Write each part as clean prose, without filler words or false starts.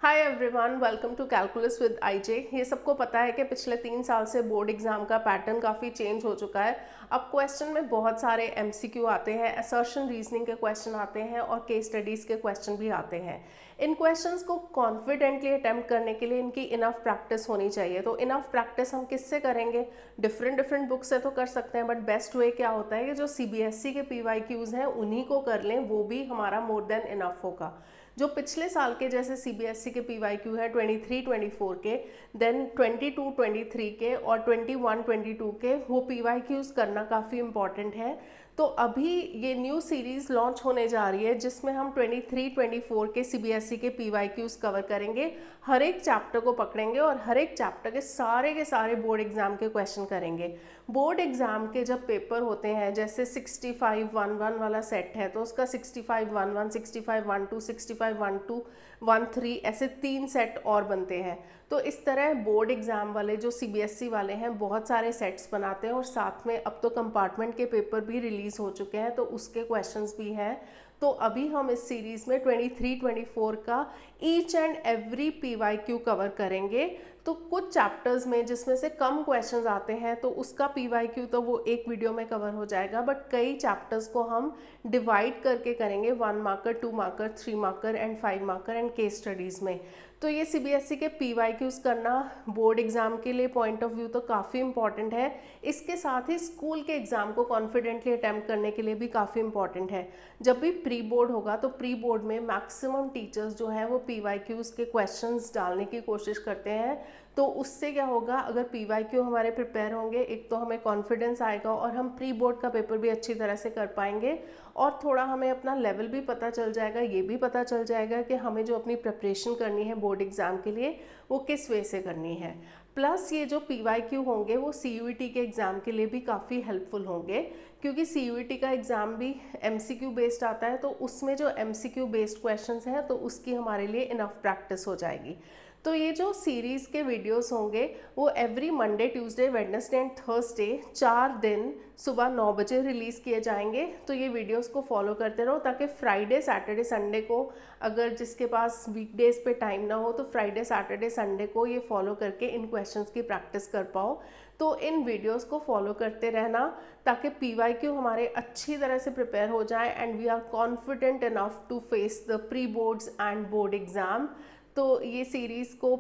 Hi everyone, welcome to calculus with IJ. ये सबको पता है कि पिछले 3 साल से बोर्ड एग्जाम का पैटर्न काफ़ी चेंज हो चुका है। अब क्वेश्चन में बहुत सारे एमसीक्यू आते हैं, असर्शन रीजनिंग के क्वेश्चन आते हैं और केस स्टडीज़ के क्वेश्चन भी आते हैं। इन क्वेश्चंस को कॉन्फिडेंटली अटैम्प्ट करने के लिए इनकी इनफ प्रैक्टिस होनी चाहिए। तो इनफ प्रैक्टिस हम किससे करेंगे? डिफरेंट बुक से तो कर सकते हैं, बट बेस्ट वे क्या होता है कि जो सीबीएसई के पीवाईक्यूज़ हैं उन्हीं को कर लें, वो भी हमारा मोर देन इनफ होगा। जो पिछले साल के जैसे सीबीएसई के पीवाईक्यू है 23-24 के, देन 22-23 के और 21-22 के, वो पीवाईक्यूज करना काफ़ी इंपॉर्टेंट है। तो अभी ये न्यू सीरीज़ लॉन्च होने जा रही है जिसमें हम 23-24 के सीबीएसई के पीवाईक्यूज कवर करेंगे। हर एक चैप्टर को पकड़ेंगे और हर एक चैप्टर के सारे बोर्ड एग्जाम के क्वेश्चन करेंगे। बोर्ड एग्जाम के जब पेपर होते हैं, जैसे 65-11 वाला सेट है तो उसका 65-11, 65-12, 65-12, 13 ऐसे 3 सेट और बनते हैं। तो इस तरह बोर्ड एग्जाम वाले जो सीबीएसई वाले हैं बहुत सारे सेट्स बनाते हैं और साथ में अब तो कंपार्टमेंट के पेपर भी रिलीज हो चुके हैं तो उसके क्वेश्चंस भी हैं। तो अभी हम इस सीरीज़ में 23-24 का each and every PYQ cover करेंगे। तो कुछ चैप्टर्स में जिसमें से कम क्वेश्चंस आते हैं तो उसका पीवाईक्यू तो वो एक वीडियो में कवर हो जाएगा, बट कई चैप्टर्स को हम डिवाइड करके करेंगे 1 marker, 2 marker, 3 marker and 5 marker and case studies में। तो ये सीबीएसई के पीवाईक्यूज़ करना बोर्ड एग्जाम के लिए पॉइंट ऑफ व्यू तो काफ़ी इंपॉर्टेंट है। इसके साथ ही स्कूल के एग्जाम को कॉन्फिडेंटली अटैम्प्ट करने के लिए भी काफ़ी इंपॉर्टेंट है। जब भी प्री बोर्ड होगा तो प्री बोर्ड में मैक्सिमम टीचर्स जो हैं वो पीवाईक्यूज़ के क्वेश्चंस डालने की कोशिश करते हैं। तो उससे क्या होगा, अगर पीवाईक्यू हमारे प्रिपेयर होंगे, एक तो हमें कॉन्फिडेंस आएगा और हम प्री बोर्ड का पेपर भी अच्छी तरह से कर पाएंगे और थोड़ा हमें अपना लेवल भी पता चल जाएगा। ये भी पता चल जाएगा कि हमें जो अपनी प्रिपरेशन करनी है बोर्ड एग्ज़ाम के लिए वो किस वे से करनी है। प्लस ये जो पीवाईक्यू होंगे वो सीयूईटी के एग्ज़ाम के लिए भी काफ़ी हेल्पफुल होंगे, क्योंकि सीयूईटी का एग्ज़ाम भी एमसीक्यू बेस्ड आता है। तो उसमें जो एमसीक्यू बेस्ड क्वेश्चंस हैं तो उसकी हमारे लिए इनफ प्रैक्टिस हो जाएगी। तो ये जो सीरीज़ के वीडियोस होंगे वो every Monday, Tuesday, Wednesday and Thursday 4 दिन सुबह 9 बजे रिलीज़ किए जाएंगे। तो ये वीडियोस को फॉलो करते रहो ताकि फ्राइडे, सैटरडे, संडे को अगर जिसके पास वीकडेज़ पे टाइम ना हो तो फ्राइडे, सैटरडे, संडे को ये फॉलो करके इन क्वेश्चंस की प्रैक्टिस कर पाओ। तो इन वीडियोस को फॉलो करते रहना ताकि पीवाईक्यू हमारे अच्छी तरह से प्रिपेयर हो जाए and we are confident enough to face the pre boards and board exam. तो ये सीरीज़ को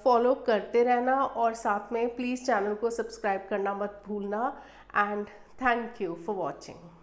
फॉलो करते रहना और साथ में प्लीज़ चैनल को सब्सक्राइब करना मत भूलना। And thank you for watching.